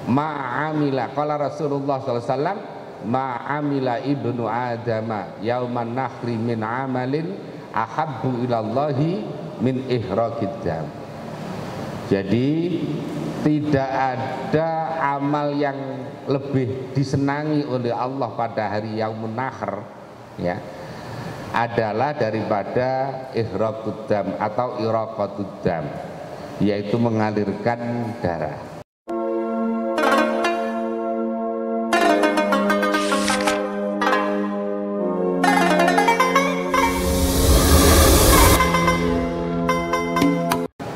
ma'amila qala Rasulullah sallallahu alaihi wasallam ma'amila ibnu adama yauman nakhri min amalin ahabbu ilallahi min ihraqid dam. Jadi tidak ada amal yang lebih disenangi oleh Allah pada hari Yaumun Nahr, ya, adalah daripada ihraqud dam atau iraqatud dam, yaitu mengalirkan darah.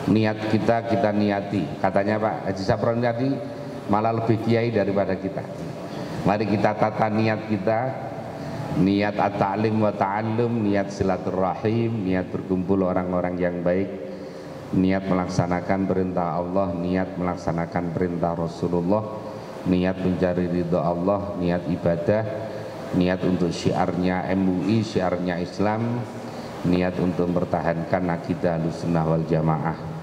Niat kita niati, katanya Pak Haji Sapron tadi malah lebih kiai daripada kita. Mari kita tata niat kita, niat at-ta'lim wa ta'allum, niat silaturahim, niat berkumpul orang-orang yang baik, niat melaksanakan perintah Allah, niat melaksanakan perintah Rasulullah, niat mencari ridho Allah, niat ibadah, niat untuk syiarnya MUI, syiarnya Islam, niat untuk mempertahankan akidah Ahlussunnah wal Jamaah.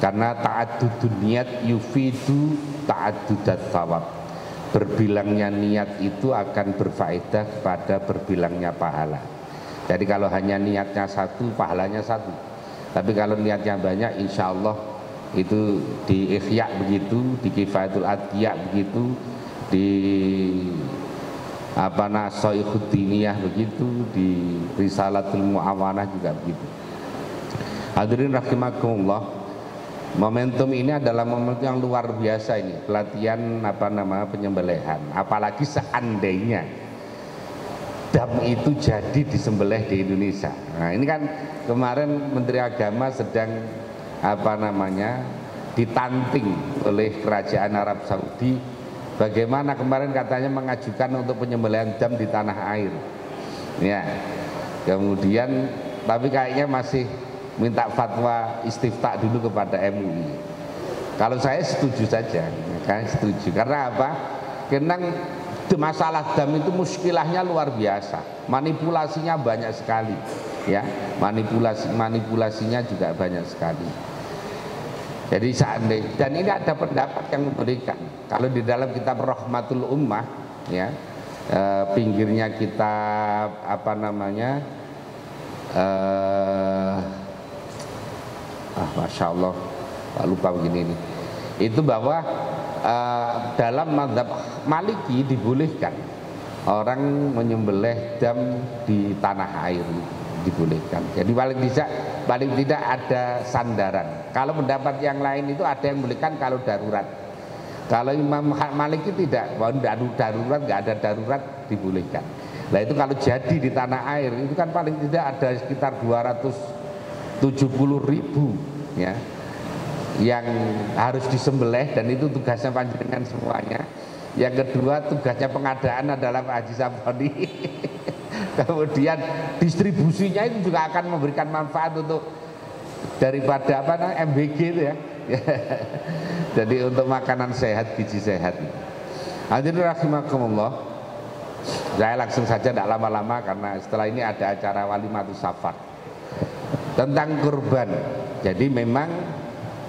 Karena ta'addudun niat yufidu ta'addudat thawab. Berbilangnya niat itu akan berfaedah kepada berbilangnya pahala. Jadi kalau hanya niatnya satu, pahalanya satu. Tapi kalau niatnya banyak, insya Allah itu di Ikhya begitu, di Kifayatul Adqiya begitu, di Nasoikhuddiniyah begitu, di Risalatul Mu'awanah juga begitu. Hadirin rahimakumullah, momentum ini adalah momentum yang luar biasa ini, pelatihan penyembelihan. Apalagi seandainya dam itu jadi disembelih di Indonesia. Nah, ini kan kemarin Menteri Agama sedang ditanting oleh Kerajaan Arab Saudi. Bagaimana kemarin katanya mengajukan untuk penyembelihan dam di tanah air. Ya. Kemudian tapi kayaknya masih minta fatwa istifta dulu kepada MUI. Kalau saya setuju saja, kan setuju. Karena apa? Karena masalah dam itu muskilahnya luar biasa, manipulasinya banyak sekali, ya. Manipulasinya juga banyak sekali. Jadi seandainya, dan ini ada pendapat yang memberikan, kalau di dalam kitab Rahmatul Ummah, ya, pinggirnya kitab Masya Allah, lupa begini ini. Itu bahwa dalam mazhab Maliki dibolehkan orang menyembelih dam di tanah air, dibolehkan. Jadi paling tidak ada sandaran. Kalau pendapat yang lain itu ada yang membolehkan kalau darurat. Kalau Imam Maliki tidak, darurat, nggak ada darurat, dibolehkan. Nah itu kalau jadi di tanah air itu kan paling tidak ada sekitar 270.000, ya, yang harus disembelih, dan itu tugasnya panjenengan semuanya. Yang kedua, tugasnya pengadaan adalah Pak Haji Sapron. Kemudian distribusinya itu juga akan memberikan manfaat untuk daripada MBG itu, ya. Jadi untuk makanan sehat, gizi sehat. Hadirin rahimakumullah, saya langsung saja, tidak lama-lama, karena setelah ini ada acara Walimatus Safar tentang kurban. Jadi memang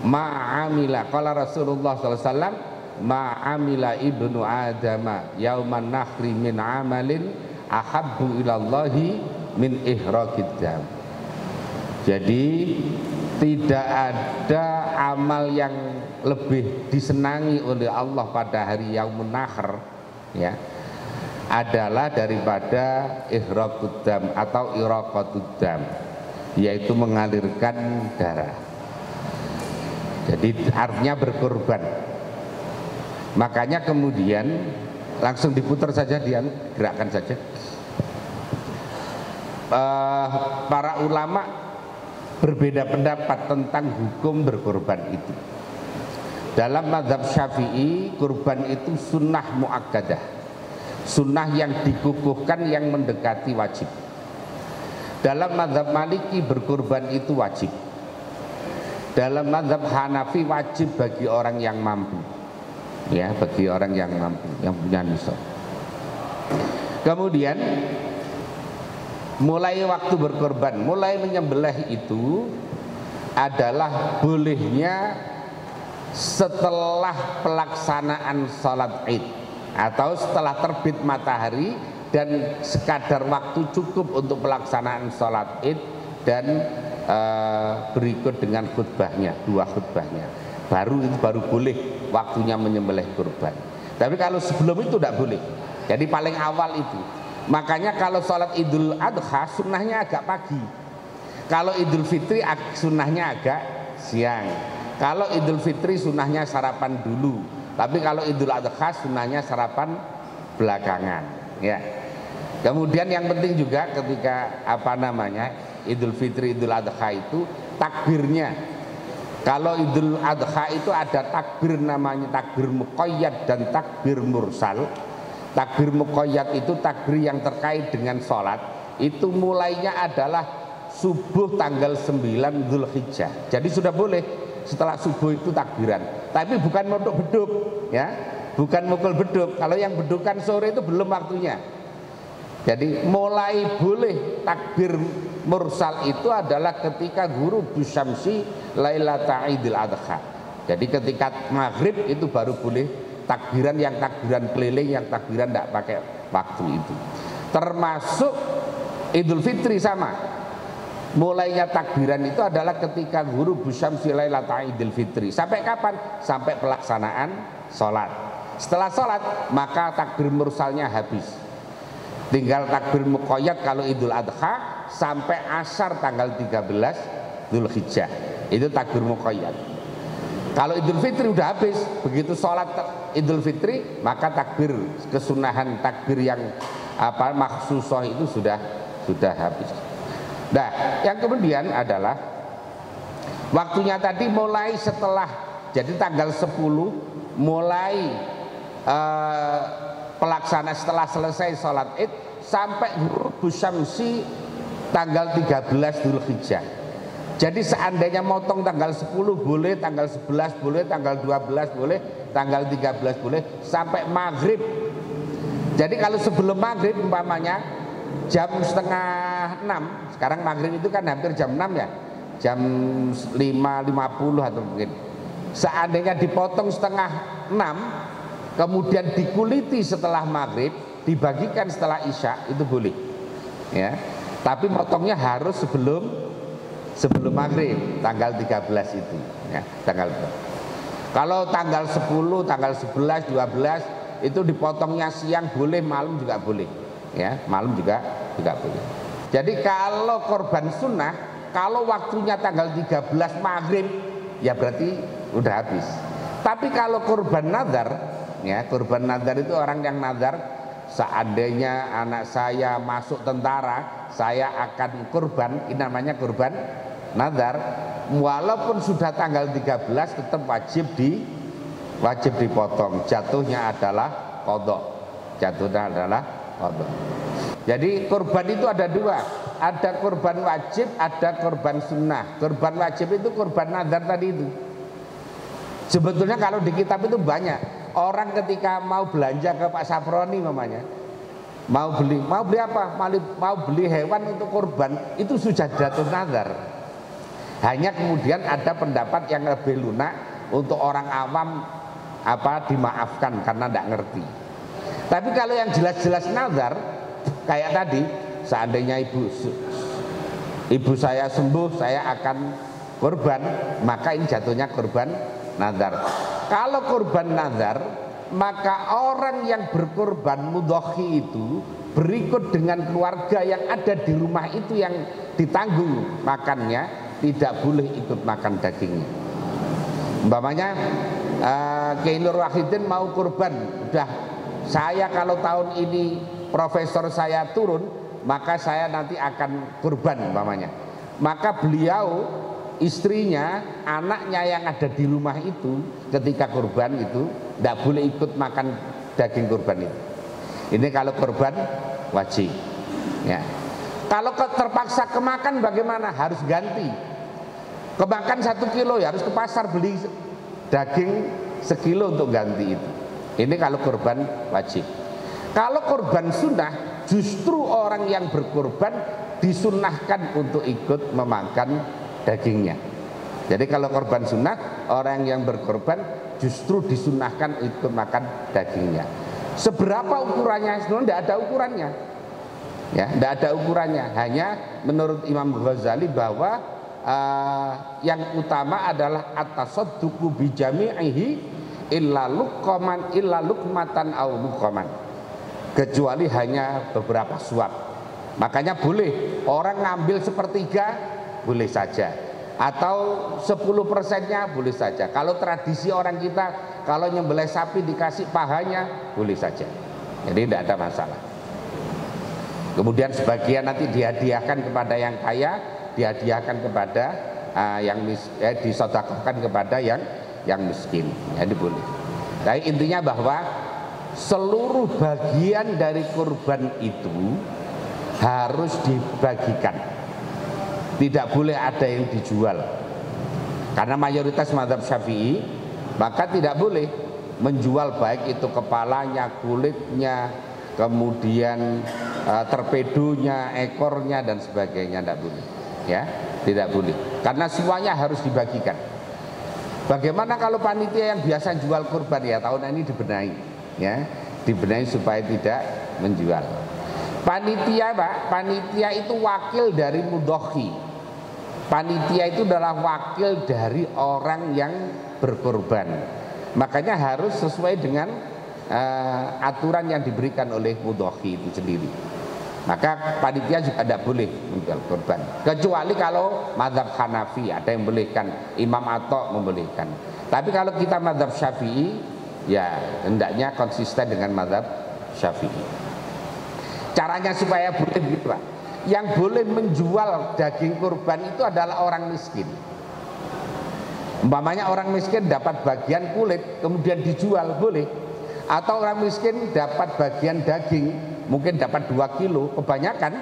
ma'amila qala Rasulullah sallallahu alaihi wasallam ma'amila ibnu adama yauman nakhri min amalin ahabbu ilallahi min ihraqid dam. Jadi tidak ada amal yang lebih disenangi oleh Allah pada hari Yaumun Nahr, ya, adalah daripada ihraqud dam atau iraqatud dam, yaitu mengalirkan darah. Jadi artinya berkorban. Makanya kemudian langsung diputar saja, dia gerakkan saja. Para ulama berbeda pendapat tentang hukum berkorban itu. Dalam mazhab Syafi'i, kurban itu sunnah muakkadah, sunnah yang dikukuhkan, yang mendekati wajib. Dalam mazhab Maliki, berkorban itu wajib. Dalam mazhab Hanafi, wajib bagi orang yang mampu, ya, bagi orang yang mampu, yang punya nisab. Kemudian mulai waktu berkorban, mulai menyembelih itu adalah bolehnya setelah pelaksanaan sholat id atau setelah terbit matahari dan sekadar waktu cukup untuk pelaksanaan sholat id dan berikut dengan khutbahnya, 2 khutbahnya, baru boleh waktunya menyembelih kurban. Tapi kalau sebelum itu tidak boleh. Jadi paling awal itu. Makanya kalau sholat Idul Adha sunnahnya agak pagi. Kalau Idul Fitri sunnahnya agak siang. Kalau Idul Fitri sunnahnya sarapan dulu. Tapi kalau Idul Adha sunnahnya sarapan belakangan. Ya. Kemudian yang penting juga ketika Idul Fitri, Idul Adha itu takbirnya. Kalau Idul Adha itu ada takbir namanya takbir muqayyad dan takbir mursal. Takbir muqayyad itu takbir yang terkait dengan sholat. Itu mulainya adalah subuh tanggal 9 Dzulhijjah. Jadi sudah boleh setelah subuh itu takbiran. Tapi bukan untuk beduk, ya, bukan mukul beduk. Kalau yang bedukan sore itu belum waktunya. Jadi mulai boleh takbir mursal itu adalah ketika ghurubu syamsi lailata Idul Adha. Jadi ketika maghrib itu baru boleh takbiran, yang takbiran keliling, yang takbiran tidak pakai waktu itu. Termasuk Idul Fitri sama. Mulainya takbiran itu adalah ketika ghurubu syamsi lailata Idul Fitri. Sampai kapan? Sampai pelaksanaan sholat. Setelah sholat maka takbir mursalnya habis. Tinggal takbir muqayyad kalau Idul Adha sampai asar tanggal 13 Dzulhijjah. Itu takbir muqayyad. Kalau Idul Fitri udah habis, begitu sholat Idul Fitri maka takbir kesunahan, takbir yang makhsusah itu sudah habis. Nah, yang kemudian adalah waktunya tadi mulai setelah, jadi tanggal 10 mulai pelaksana setelah selesai sholat id sampai ghurubu syamsi tanggal 13 Dzulhijjah. Jadi seandainya motong tanggal 10 boleh, tanggal 11 boleh, tanggal 12 boleh, tanggal 13 boleh, sampai maghrib. Jadi kalau sebelum maghrib umpamanya jam setengah 6, sekarang maghrib itu kan hampir jam 6 ya, jam 5.50 atau mungkin. Seandainya dipotong setengah 6 kemudian dikuliti setelah maghrib, dibagikan setelah isya, itu boleh, ya. Tapi motongnya harus sebelum maghrib tanggal 13 itu, ya, tanggal. Kalau tanggal 10, tanggal 11, 12 itu dipotongnya siang boleh, malam juga boleh, ya, malam juga boleh. Jadi kalau korban sunnah, kalau waktunya tanggal 13 maghrib, ya berarti udah habis. Tapi kalau korban nazar, ya, korban nazar itu orang yang nazar, seandainya anak saya masuk tentara, saya akan kurban, ini namanya kurban nazar. Walaupun sudah tanggal 13 tetap wajib dipotong. Jatuhnya adalah qadha. Jatuhnya adalah qadha. Jadi kurban itu ada 2. Ada kurban wajib, ada kurban sunnah. Kurban wajib itu kurban nazar tadi itu. Sebetulnya kalau di kitab itu banyak. Orang ketika mau belanja ke Pak Saproni mamanya, mau beli apa? Mau beli hewan untuk kurban, itu sudah jatuh nazar. Hanya kemudian ada pendapat yang lebih lunak untuk orang awam dimaafkan karena tidak ngerti. Tapi kalau yang jelas-jelas nazar kayak tadi, seandainya ibu saya sembuh, saya akan kurban, maka ini jatuhnya kurban nazar. Kalau kurban nazar, maka orang yang berkurban mudhohi itu berikut dengan keluarga yang ada di rumah itu yang ditanggung makannya, tidak boleh ikut makan dagingnya. Umpamanya Kiai Nur Wahidin mau kurban, udah saya kalau tahun ini profesor saya turun, maka saya nanti akan kurban umpamanya. Maka beliau, istrinya, anaknya yang ada di rumah itu ketika kurban itu tidak boleh ikut makan daging kurban itu. Ini kalau kurban wajib, ya. Kalau terpaksa kemakan bagaimana? Harus ganti. Kemakan 1 kilo ya harus ke pasar beli daging 1 kilo untuk ganti itu. Ini kalau kurban wajib. Kalau kurban sunnah, justru orang yang berkurban disunnahkan untuk ikut memakan dagingnya. Jadi kalau korban sunnah orang yang berkorban justru disunahkan ikut makan dagingnya. Seberapa ukurannya? Sebenarnya tidak ada ukurannya. Ya, tidak ada ukurannya. Hanya menurut Imam Ghazali bahwa yang utama adalah at-tasadduqu bi jami'ihi illa luqmatan aw luqman. Kecuali hanya beberapa suap. Makanya boleh orang ngambil sepertiga, boleh saja, atau 10%-nya boleh saja. Kalau tradisi orang kita, kalau nyembelih sapi dikasih pahanya, boleh saja. Jadi tidak ada masalah. Kemudian sebagian nanti dihadiahkan kepada yang kaya, dihadiahkan kepada disedekahkan kepada yang miskin. Jadi boleh. Tapi intinya bahwa seluruh bagian dari kurban itu harus dibagikan. Tidak boleh ada yang dijual. Karena mayoritas mazhab Syafi'i, maka tidak boleh menjual baik itu kepalanya, kulitnya, kemudian torpedonya, ekornya dan sebagainya, tidak boleh. Ya, tidak boleh. Karena semuanya harus dibagikan. Bagaimana kalau panitia yang biasa jual kurban, ya tahun ini dibenahi, ya, dibenahi supaya tidak menjual. Panitia, Pak, panitia itu wakil dari mudhohi. Panitia itu adalah wakil dari orang yang berkorban. Makanya harus sesuai dengan aturan yang diberikan oleh mudhohi itu sendiri. Maka panitia juga tidak boleh menjual kurban. Kecuali kalau mazhab Hanafi ada yang membolehkan, Imam Atha membolehkan. Tapi kalau kita mazhab Syafi'i, ya hendaknya konsisten dengan mazhab Syafi'i. Caranya supaya boleh begitu, Pak. Yang boleh menjual daging kurban itu adalah orang miskin. Umpamanya orang miskin dapat bagian kulit kemudian dijual, boleh. Atau orang miskin dapat bagian daging, mungkin dapat 2 kilo, kebanyakan.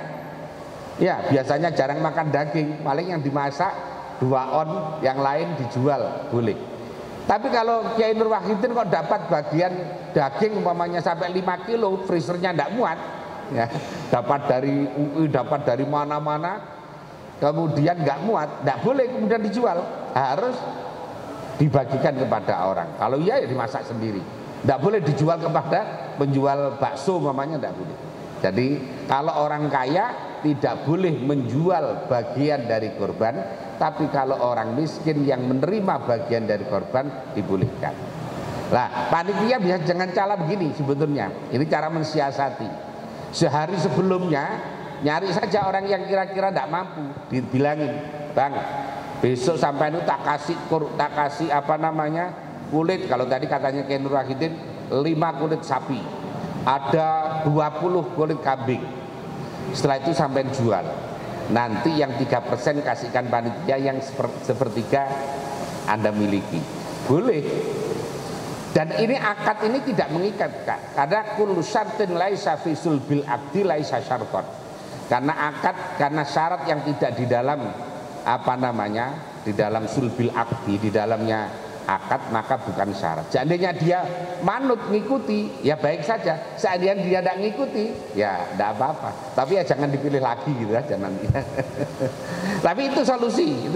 Ya, biasanya jarang makan daging, paling yang dimasak 2 on, yang lain dijual, boleh. Tapi kalau Kiai Nur Wahidin kok dapat bagian daging umpamanya sampai 5 kilo, freezernya tidak muat. Ya, dapat dari UI, dapat dari mana-mana, kemudian nggak muat, nggak boleh kemudian dijual, harus dibagikan kepada orang. Kalau iya ya dimasak sendiri, nggak boleh dijual kepada penjual bakso mamanya, nggak boleh. Jadi kalau orang kaya tidak boleh menjual bagian dari korban, tapi kalau orang miskin yang menerima bagian dari korban dibolehkan. Nah, panitia bisa jangan cara begini sebetulnya, ini cara mensiasati. Sehari sebelumnya nyari saja orang yang kira-kira tidak mampu, dibilangin, Bang, besok sampai itu tak kasih apa namanya kulit. Kalau tadi katanya Kiai Nur Wahidin 5 kulit sapi, ada 20 kulit kambing. Setelah itu sampai jual. Nanti yang 3% kasihkan panitia, yang sepertiga Anda miliki. Boleh. Dan ini akad ini tidak mengikat, Kak. Karena kullu syartin laisa fi sulbil aqdi laisa syarton. Karena akad, karena syarat yang tidak di dalam apa namanya, di dalam sulbil aqdi, di dalamnya akad, maka bukan syarat. Seandainya dia manut ngikuti, ya baik saja. Seandainya dia tidak ngikuti, ya tidak apa-apa. Tapi ya jangan dipilih lagi gitu aja nanti. Tapi itu solusi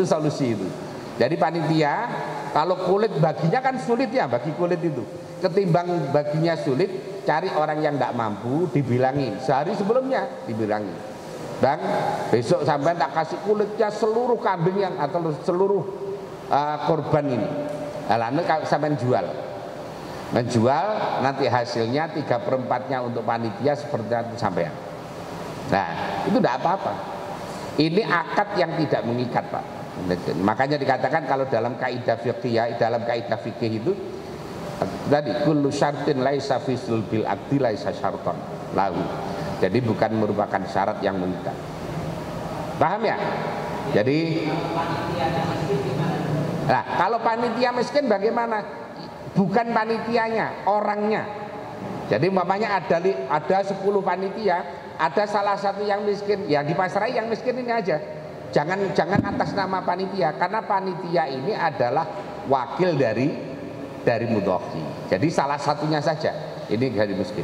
itu. Jadi panitia kalau kulit baginya kan sulit ya, bagi kulit itu. Ketimbang baginya sulit, cari orang yang tidak mampu, dibilangin sehari sebelumnya, dibilangin, Bang, besok sampai tak kasih kulitnya seluruh kambing yang atau seluruh korban ini. Lalu sampai menjual nanti hasilnya 3/4-nya untuk panitia seperti itu sampean. Nah, itu tidak apa-apa. Ini akad yang tidak mengikat, Pak. Makanya dikatakan kalau dalam kaidah fikih, dalam kaidah fikih itu tadi kullu syartin laisa fi sulbil aqdi laisa syarton lahu. Jadi bukan merupakan syarat yang mengikat. Paham ya? Jadi nah, kalau panitia miskin bagaimana? Bukan panitianya, orangnya. Jadi umpamanya ada 10 panitia, ada salah satu yang miskin, ya dipasrai yang miskin ini aja. Jangan atas nama panitia, karena panitia ini adalah wakil dari mudhohi. Jadi salah satunya saja, ini dari miskin.